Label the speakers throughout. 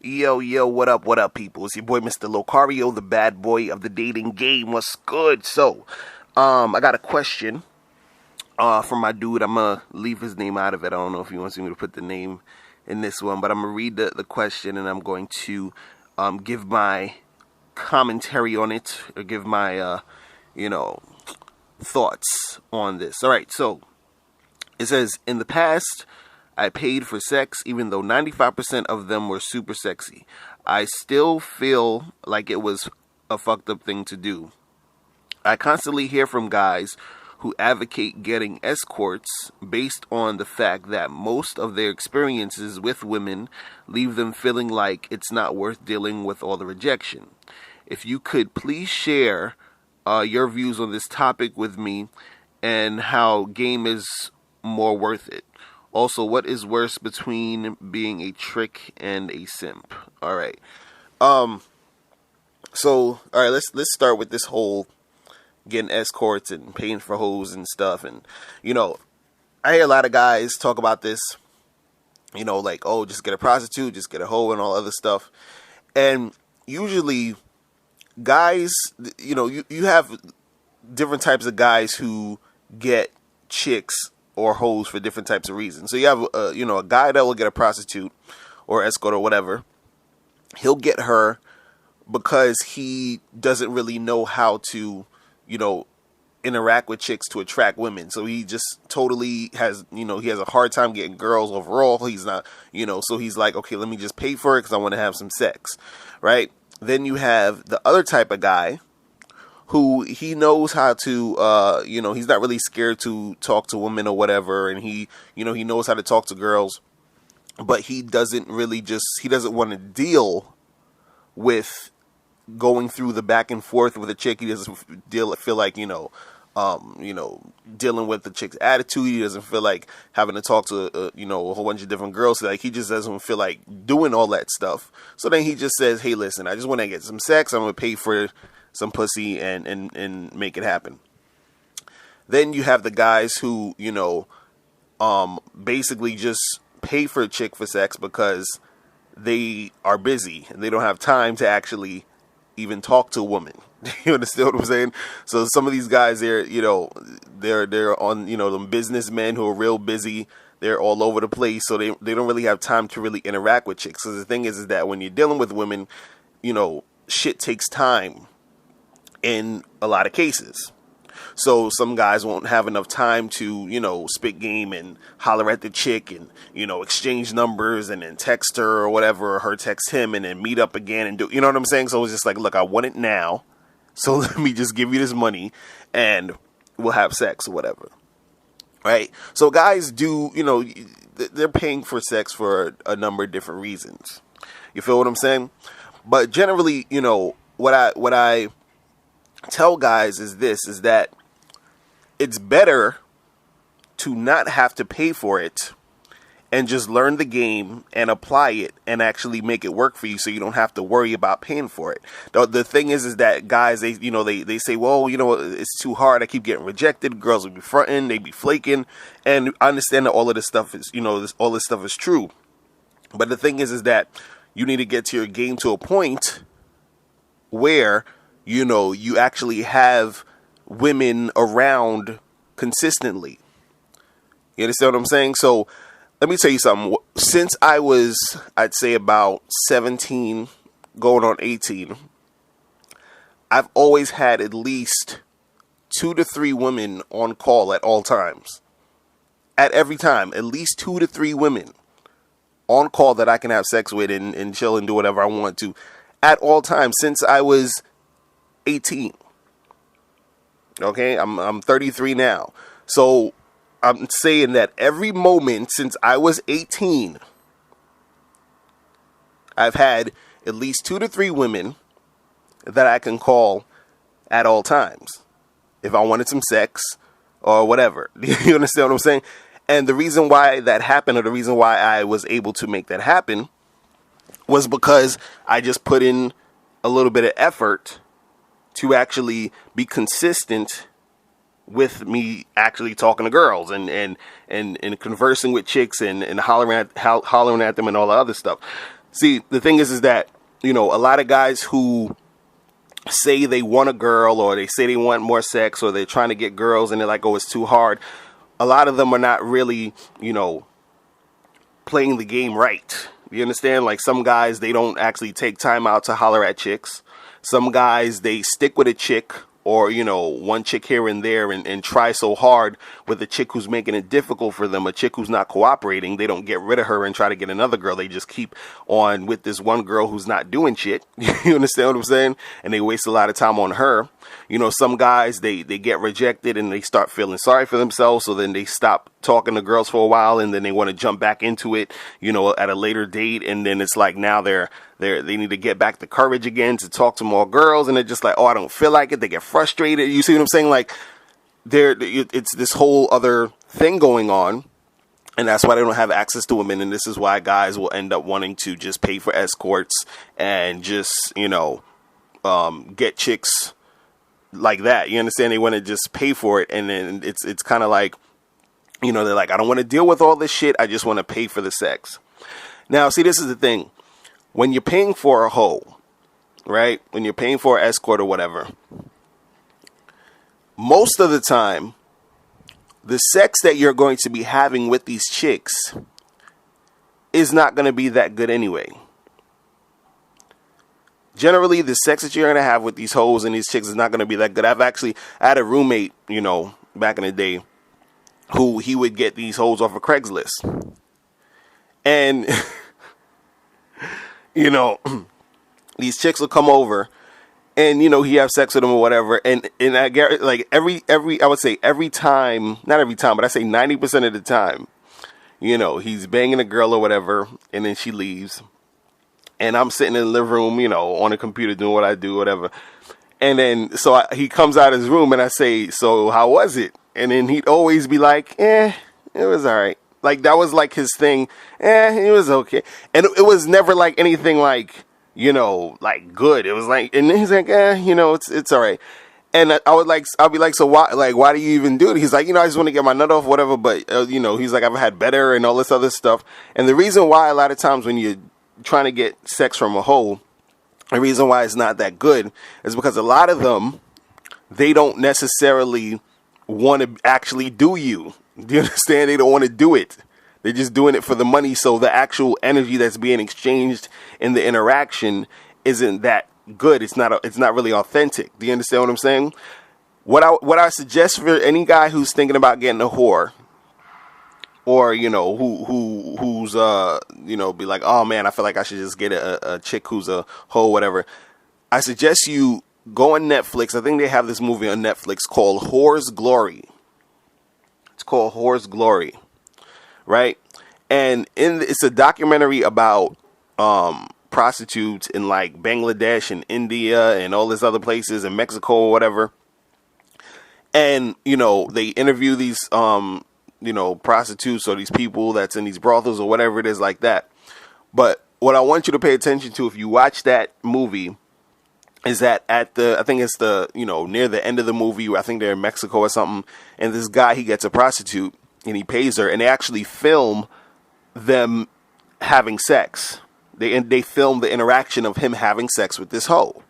Speaker 1: Yo, what up, people? It's your boy, Mr. Locario, the bad boy of the dating game. What's good? So, I got a question, from my dude. I'm gonna leave his name out of it. I don't know if he wants me to put the name in this one, but I'm gonna read the question, and I'm going to, give my commentary on it, or give my, thoughts on this. Alright, so, it says, in the past, I paid for sex even though 95% of them were super sexy. I still feel like it was a fucked up thing to do. I constantly hear from guys who advocate getting escorts based on the fact that most of their experiences with women leave them feeling like it's not worth dealing with all the rejection. If you could please share your views on this topic with me and how game is more worth it. Also, what is worse between being a trick and a simp? All right. So, all right, let's start with this whole getting escorts and paying for hoes and stuff. And, I hear a lot of guys talk about this, like, oh, just get a prostitute, just get a hoe and all other stuff. And usually guys, you have different types of guys who get chicks or hoes for different types of reasons. So you have, a guy that will get a prostitute or escort or whatever. He'll get her because he doesn't really know how to, interact with chicks to attract women. So he just totally has, he has a hard time getting girls overall. He's not, so he's like, okay, let me just pay for it because I want to have some sex, right? Then you have the other type of guy who he knows how to, he's not really scared to talk to women or whatever. And he knows how to talk to girls, but he doesn't want to deal with going through the back and forth with a chick. He doesn't feel like, dealing with the chick's attitude. He doesn't feel like having to talk to, a whole bunch of different girls. Like, he just doesn't feel like doing all that stuff. So then he just says, hey, listen, I just want to get some sex. I'm going to pay for some pussy and make it happen. Then you have the guys who, basically just pay for a chick for sex because they are busy and they don't have time to actually even talk to a woman. You understand what I'm saying? So some of these guys, they're on, them businessmen who are real busy. They're all over the place. So they don't really have time to really interact with chicks. So the thing is that when you're dealing with women, shit takes time in a lot of cases. So some guys won't have enough time to, spit game and holler at the chick and, exchange numbers and then text her or whatever, or her text him and then meet up again and do, you know what I'm saying? So it's just like, look, I want it now. So let me just give you this money and we'll have sex or whatever. Right? So guys do, they're paying for sex for a number of different reasons. You feel what I'm saying? But generally, what I tell guys is that it's better to not have to pay for it and just learn the game and apply it and actually make it work for you so you don't have to worry about paying for it. The thing is that guys, they say, well, it's too hard. I keep getting rejected. Girls will be fronting. They be flaking. And I understand that all of this stuff is, all this stuff is true. But the thing is that you need to get to your game to a point where, you actually have women around consistently. You understand what I'm saying? So let me tell you something. Since I was, I'd say about 17 going on 18, I've always had at least 2 to 3 women on call at all times. At every time, at least 2 to 3 women on call that I can have sex with and chill and do whatever I want to at all times since I was 18. Okay, I'm 33 now. So I'm saying that every moment since I was 18, I've had at least 2 to 3 women that I can call at all times if I wanted some sex or whatever. You understand what I'm saying? And the reason why that happened, or the reason why I was able to make that happen, was because I just put in a little bit of effort to actually be consistent with me actually talking to girls and conversing with chicks and hollering at them and all the other stuff. See, the thing is that, a lot of guys who say they want a girl, or they say they want more sex, or they're trying to get girls and they're like, oh, it's too hard. A lot of them are not really, playing the game right. You understand? Like, some guys, they don't actually take time out to holler at chicks. Some guys, they stick with a chick, or, one chick here and there, and try so hard with a chick who's making it difficult for them, a chick who's not cooperating. They don't get rid of her and try to get another girl. They just keep on with this one girl who's not doing shit. You understand what I'm saying? And they waste a lot of time on her. Some guys, they get rejected and they start feeling sorry for themselves. So then they stop talking to girls for a while, and then they want to jump back into it, at a later date. And then it's like, now they need to get back the courage again to talk to more girls. And they're just like, oh, I don't feel like it. They get frustrated. You see what I'm saying? Like, it's this whole other thing going on. And that's why they don't have access to women. And this is why guys will end up wanting to just pay for escorts and just, get chicks like that. You understand? They want to just pay for it. And then it's kind of like, they're like, I don't want to deal with all this shit. I just want to pay for the sex. Now, see, this is the thing. When you're paying for a hoe, right? When you're paying for an escort or whatever, most of the time, the sex that you're going to be having with these chicks is not going to be that good anyway. Generally, the sex that you're going to have with these hoes and these chicks is not going to be that good. I had a roommate, back in the day, who he would get these hoes off of Craigslist. And, these chicks will come over and, he have sex with them or whatever. And I get, like, I would say every time, not every time, but I say 90% of the time, he's banging a girl or whatever, and then she leaves. And I'm sitting in the living room, on the computer doing what I do, whatever. And then, he comes out of his room and I say, so how was it? And then he'd always be like, it was all right. Like, that was like his thing. It was okay. And it was never like anything like, like good. It was like, and then he's like, it's all right. And I'll be like, so why do you even do it? He's like, I just want to get my nut off, whatever. But, he's like, I've had better and all this other stuff. And the reason why a lot of times when you're trying to get sex from a hoe, the reason why it's not that good is because a lot of them, they don't necessarily want to actually do you. Do you understand? They don't want to do it. They're just doing it for the money. So the actual energy that's being exchanged in the interaction isn't that good. It's not really authentic. Do you understand what I'm saying? What I suggest for any guy who's thinking about getting a whore, or who's be like, oh man, I feel like I should just get a chick who's a hoe, whatever. I suggest you go on Netflix. I think they have this movie on Netflix called Whore's Glory. It's called Whore's Glory, right? And it's a documentary about prostitutes in like Bangladesh and India and all these other places, in Mexico or whatever. And they interview these prostitutes or these people that's in these brothels or whatever it is like that. But what I want you to pay attention to if you watch that movie is that I think it's near the end of the movie, I think they're in Mexico or something, and this guy, he gets a prostitute and he pays her, and they actually film them having sex. They film the interaction of him having sex with this hoe.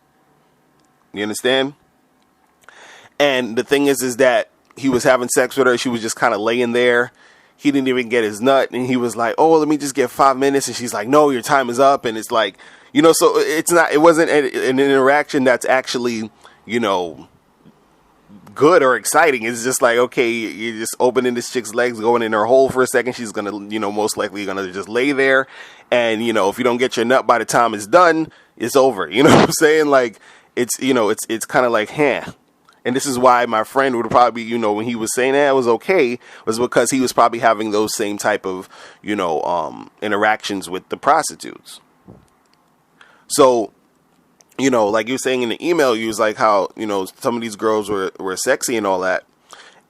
Speaker 1: You understand? And the thing is that he was having sex with her. She was just kind of laying there. He didn't even get his nut. And he was like, oh, let me just get 5 minutes. And she's like, no, your time is up. And it's like, so it wasn't an interaction that's actually, good or exciting. It's just like, okay, you're just opening this chick's legs, going in her hole for a second. She's going to, most likely going to just lay there. And, if you don't get your nut by the time it's done, it's over. You know what I'm saying? Like, it's kind of like, And this is why my friend would probably, when he was saying that it was okay, was because he was probably having those same type of, interactions with the prostitutes. So, like you were saying in the email, you was like how, some of these girls were sexy and all that.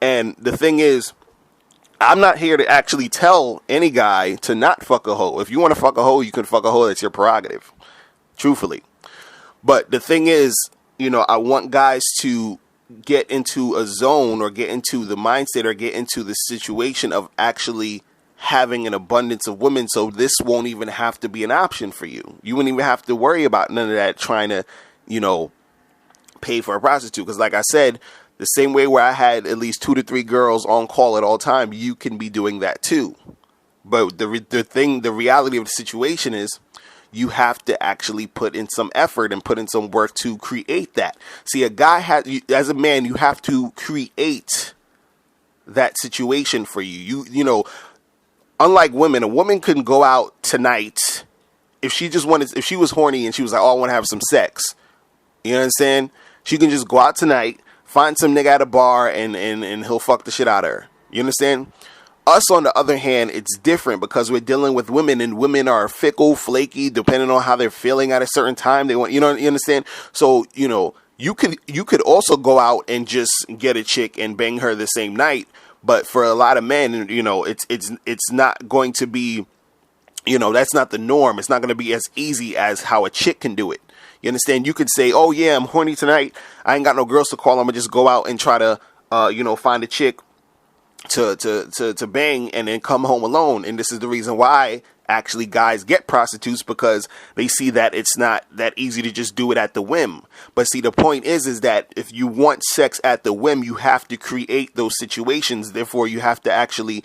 Speaker 1: And the thing is, I'm not here to actually tell any guy to not fuck a hoe. If you want to fuck a hoe, you can fuck a hoe. That's your prerogative, truthfully. But the thing is, I want guys to get into a zone or get into the mindset or get into the situation of actually having an abundance of women, so this won't even have to be an option for you. You wouldn't even have to worry about none of that trying to, pay for a prostitute. Because like I said, the same way where I had at least 2 to 3 girls on call at all time, you can be doing that too. But the reality of the situation is you have to actually put in some effort and put in some work to create that. See, as a man, you have to create that situation for you. Unlike women, a woman couldn't go out tonight if she was horny and she was like, oh, I want to have some sex. You know what I'm saying? She can just go out tonight, find some nigga at a bar, and he'll fuck the shit out of her. You understand? Us, on the other hand, it's different because we're dealing with women, and women are fickle, flaky, depending on how they're feeling at a certain time. They want, you understand? So, you could also go out and just get a chick and bang her the same night. But for a lot of men, it's not going to be, that's not the norm. It's not going to be as easy as how a chick can do it. You understand? You could say, oh yeah, I'm horny tonight. I ain't got no girls to call. I'm gonna just go out and try to, find a chick to bang and then come home alone. And this is the reason why actually guys get prostitutes, because they see that it's not that easy to just do it at the whim. But see, the point is that if you want sex at the whim, you have to create those situations. Therefore, you have to actually,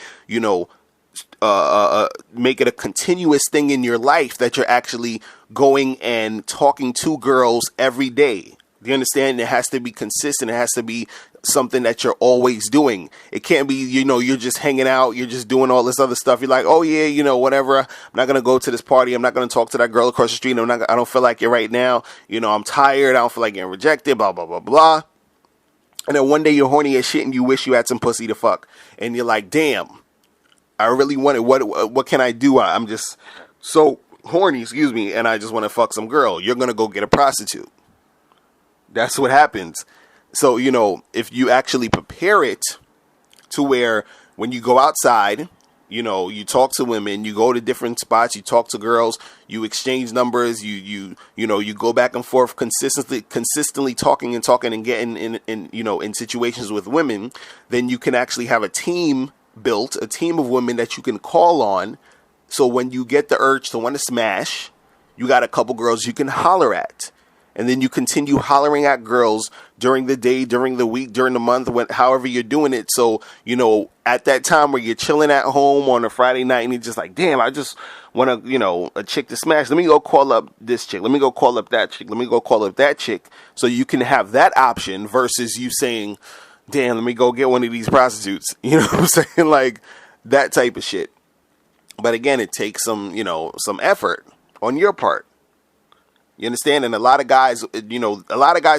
Speaker 1: make it a continuous thing in your life that you're actually going and talking to girls every day. Do you understand? It has to be consistent. It has to be something that you're always doing. It can't be, you're just hanging out, you're just doing all this other stuff. You're like, oh yeah, whatever. I'm not going to go to this party. I'm not going to talk to that girl across the street. I don't feel like it right now. I'm tired. I don't feel like getting rejected, blah, blah, blah, blah. And then one day you're horny as shit and you wish you had some pussy to fuck. And you're like, damn, I really want it. What can I do? I'm just so horny, and I just want to fuck some girl. You're going to go get a prostitute. That's what happens. So, if you actually prepare it to where when you go outside, you talk to women, you go to different spots, you talk to girls, you exchange numbers, you go back and forth consistently talking and getting in situations with women, then you can actually have a team of women that you can call on. So when you get the urge to want to smash, you got a couple girls you can holler at. And then you continue hollering at girls during the day, during the week, during the month, however you're doing it. So, at that time where you're chilling at home on a Friday night and you're just like, damn, I just want to, a chick to smash. Let me go call up this chick. Let me go call up that chick. Let me go call up that chick. So you can have that option versus you saying, damn, let me go get one of these prostitutes. You know what I'm saying? Like that type of shit. But again, it takes some effort on your part. You understand? And a lot of guys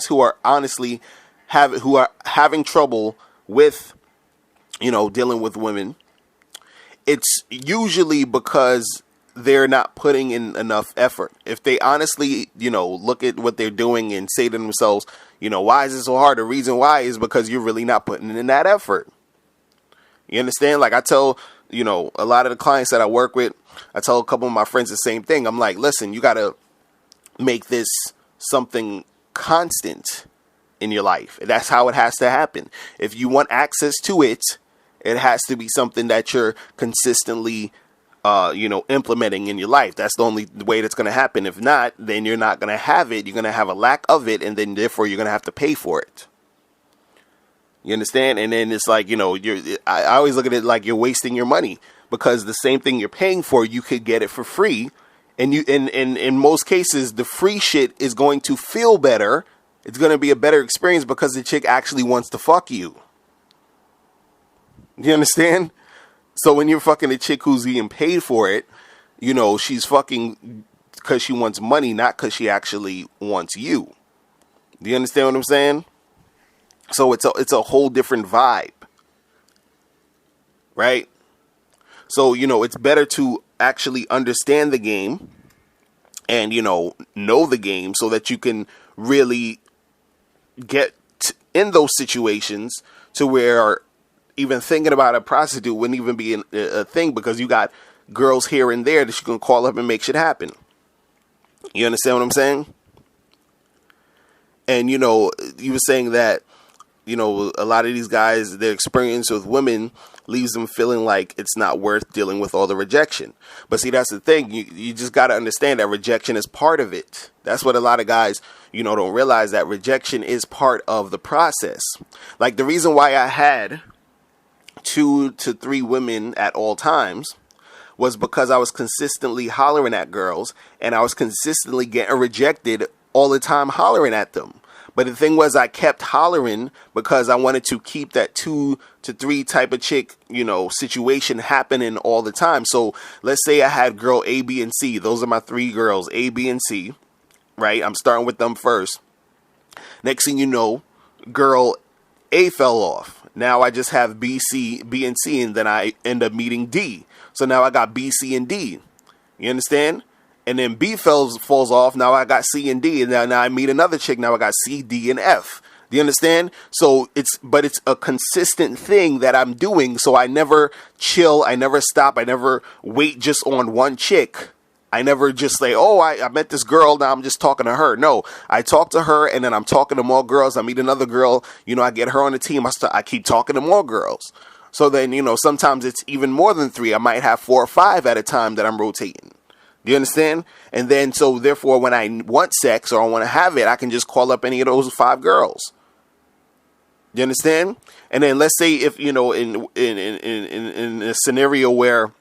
Speaker 1: who are honestly having trouble with, dealing with women, it's usually because they're not putting in enough effort. If they honestly, look at what they're doing and say to themselves, why is it so hard? The reason why is because you're really not putting in that effort. You understand? Like I tell, a lot of the clients that I work with, I tell a couple of my friends the same thing. I'm like, listen, you got to make this something constant in your life. That's how it has to happen. If you want access to it, it has to be something that you're consistently, implementing in your life. That's the only way that's going to happen. If not, then you're not going to have it. You're going to have a lack of it, and then therefore you're going to have to pay for it. You understand? And then it's like, I always look at it like you're wasting your money, because the same thing you're paying for, you could get it for free. And in most cases, the free shit is going to feel better. It's going to be a better experience because the chick actually wants to fuck you. You understand? So when you're fucking a chick who's being paid for it, she's fucking because she wants money, not because she actually wants you. Do you understand what I'm saying? So it's a whole different vibe. Right? So, it's better to actually understand the game and, know the game so that you can really get in those situations to where even thinking about a prostitute wouldn't even be a thing, because you got girls here and there that you can call up and make shit happen. You understand what I'm saying? And, you were saying that you know, a lot of these guys, their experience with women leaves them feeling like it's not worth dealing with all the rejection. But see, that's the thing. You just got to understand that rejection is part of it. That's what a lot of guys, you know, don't realize, that rejection is part of the process. Like the reason why I had 2 to 3 women at all times was because I was consistently hollering at girls, and I was consistently getting rejected all the time hollering at them. But the thing was, I kept hollering because I wanted to keep that 2 to 3 type of chick, you know, situation happening all the time. So let's say I had girl A, B, and C. Those are my 3 girls, A, B, and C, right? I'm starting with them first. Next thing you know, girl A fell off. Now I just have B, and C, and then I end up meeting D. So now I got B, C, and D. You understand? And then B falls off. Now I got C and D. And now I meet another chick. Now I got C, D, and F. Do you understand? So it's a consistent thing that I'm doing. So I never chill. I never stop. I never wait just on one chick. I never just say, oh, I met this girl, now I'm just talking to her. No, I talk to her, and then I'm talking to more girls. I meet another girl, you know, I get her on the team. I keep talking to more girls. So then, you know, sometimes it's even more than 3. I might have 4 or 5 at a time that I'm rotating. Do you understand? And then, so therefore, when I want sex or I want to have it, I can just call up any of those 5 girls. Do you understand? And then let's say if, you know, in a scenario where,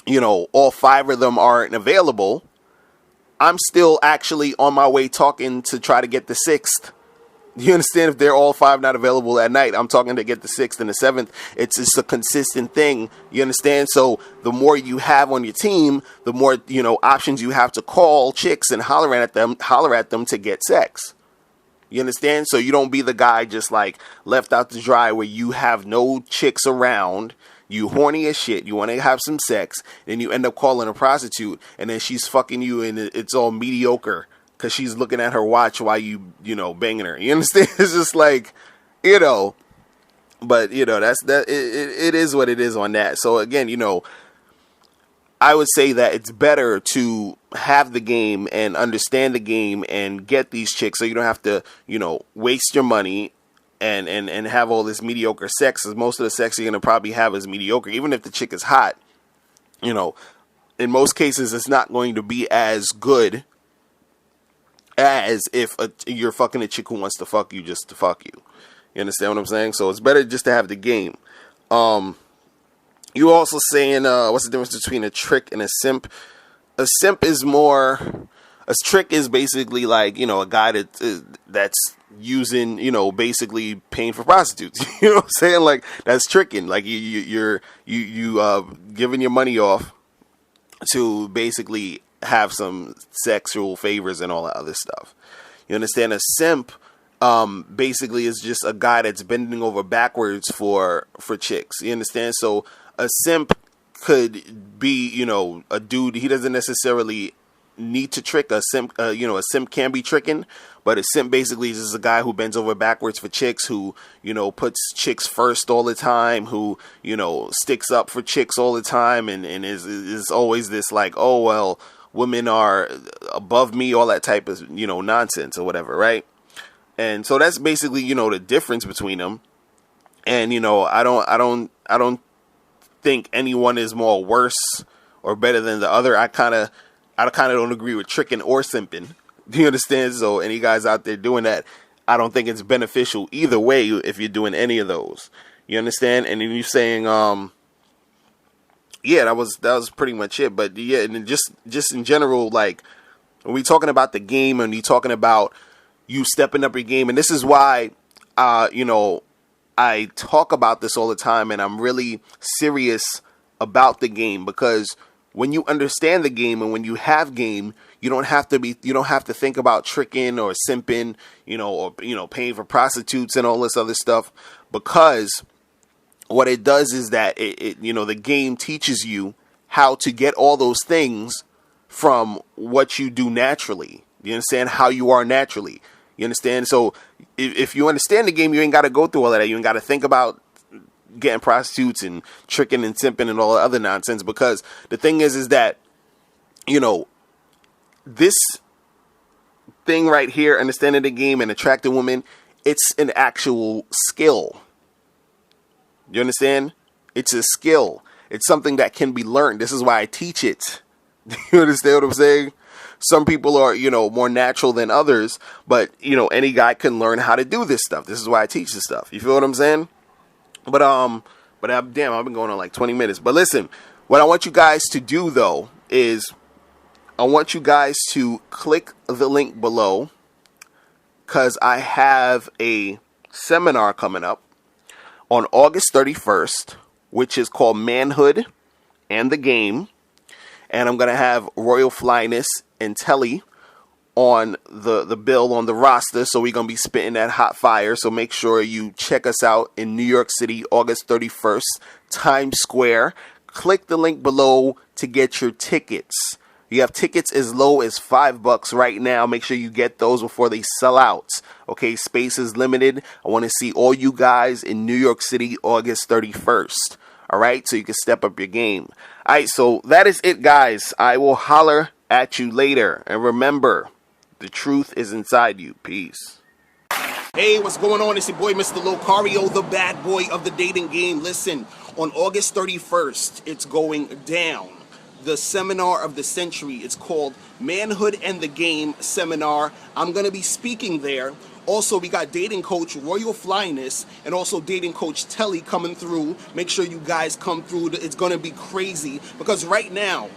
Speaker 1: you know, all 5 of them aren't available, I'm still actually on my way talking to try to get the 6th. You understand? If they're all 5 not available at night, I'm talking to get the 6th and the 7th. It's just a consistent thing. You understand? So the more you have on your team, the more, you know, options you have to call chicks and holler at them to get sex. You understand? So you don't be the guy just like left out to dry where you have no chicks around. You horny as shit. You want to have some sex. Then you end up calling a prostitute, and then she's fucking you, and it's all mediocre because she's looking at her watch while you know, banging her. You understand? It's just like, you know, but, you know, it is what it is on that. So again, you know, I would say that it's better to have the game and understand the game and get these chicks so you don't have to, you know, waste your money and have all this mediocre sex, because most of the sex you're going to probably have is mediocre. Even if the chick is hot, you know, in most cases it's not going to be as good as if you're fucking a chick who wants to fuck you just to fuck you. You understand what I'm saying? So it's better just to have the game. You also saying, what's the difference between a trick and a simp? A simp is more, a trick is basically like, you know, a guy that's using, you know, basically paying for prostitutes. You know what I'm saying? Like, that's tricking. Like you're giving your money off to basically have some sexual favors and all that other stuff. You understand? A simp basically is just a guy that's bending over backwards for chicks. You understand? So a simp could be, you know, a dude. He doesn't necessarily need to trick. A simp, you know, a simp can be tricking, but a simp basically is just a guy who bends over backwards for chicks, who, you know, puts chicks first all the time, who, you know, sticks up for chicks all the time, and is always this like, oh, well, women are above me, all that type of, you know, nonsense or whatever, right? And so that's basically, you know, the difference between them. And, you know, I don't think anyone is more worse or better than the other. I kind of don't agree with tricking or simping. Do you understand? So any guys out there doing that, I don't think it's beneficial either way if you're doing any of those. You understand? And then you're saying, yeah, that was pretty much it. But yeah, and just in general, like when we talking about the game and you talking about you stepping up your game, and this is why, you know, I talk about this all the time, and I'm really serious about the game, because when you understand the game and when you have game, you don't have to think about tricking or simping, you know, or, you know, paying for prostitutes and all this other stuff, because what it does is that it you know, the game teaches you how to get all those things from what you do naturally. You understand? How you are naturally. You understand? So if you understand the game, you ain't got to go through all of that. You ain't got to think about getting prostitutes and tricking and simping and all the other nonsense, because the thing is that, you know, this thing right here, understanding the game and attracting women, it's an actual skill. You understand? It's a skill. It's something that can be learned. This is why I teach it. You understand what I'm saying? Some people are, more natural than others, but, any guy can learn how to do this stuff. This is why I teach this stuff. You feel what I'm saying? But I've been going on like 20 minutes. But listen, what I want you guys to do, though, is I want you guys to click the link below, because I have a seminar coming up on August 31st, which is called Manhood and the Game. And I'm going to have Royal Flyness and Telly on the bill, on the roster. So we're going to be spitting that hot fire. So make sure you check us out in New York City, August 31st, Times Square. Click the link below to get your tickets. You have tickets as low as $5 right now. Make sure you get those before they sell out. Okay, space is limited. I want to see all you guys in New York City, August 31st. All right, so you can step up your game. All right, so that is it, guys. I will holler at you later. And remember, the truth is inside you. Peace. Hey, what's going on? It's your boy, Mr. Locario, the bad boy of the dating game. Listen, on August 31st, it's going down. The seminar of the century. It's called Manhood and the Game Seminar. I'm going to be speaking there. Also, we got dating coach Royal Flyness and also dating coach Telly coming through. Make sure you guys come through. It's going to be crazy, because right now,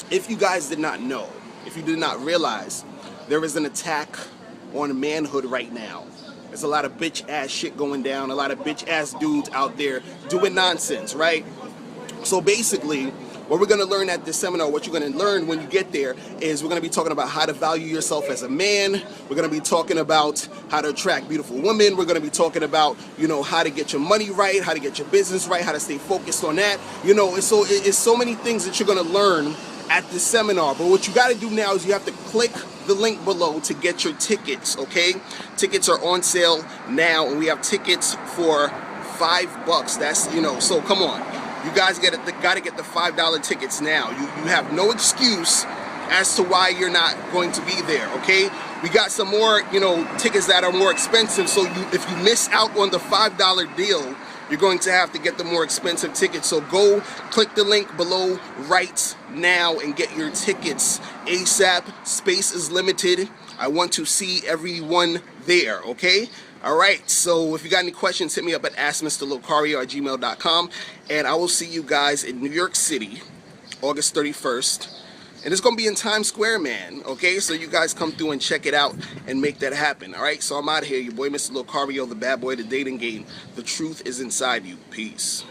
Speaker 1: if you guys did not know, if you did not realize, there is an attack on manhood right now. There's a lot of bitch ass shit going down, a lot of bitch ass dudes out there doing nonsense, right? So basically, what we're going to learn at this seminar, what you're going to learn when you get there, is we're going to be talking about how to value yourself as a man. We're going to be talking about how to attract beautiful women. We're going to be talking about, how to get your money right, how to get your business right, how to stay focused on that. It's so many things that you're going to learn at this seminar. But what you got to do now is you have to click the link below to get your tickets, okay? Tickets are on sale now, and we have tickets for $5. That's, so come on. You guys got to get the $5 tickets now. You have no excuse as to why you're not going to be there, okay? We got some more, tickets that are more expensive. So if you miss out on the $5 deal, you're going to have to get the more expensive tickets. So go click the link below right now and get your tickets ASAP. Space is limited. I want to see everyone there, okay? All right, so if you got any questions, hit me up at askmrlocario@gmail.com, and I will see you guys in New York City, August 31st. And it's going to be in Times Square, man, okay? So you guys come through and check it out and make that happen, all right? So I'm out of here, your boy, Mr. Locario, the bad boy of the dating game. The truth is inside you. Peace.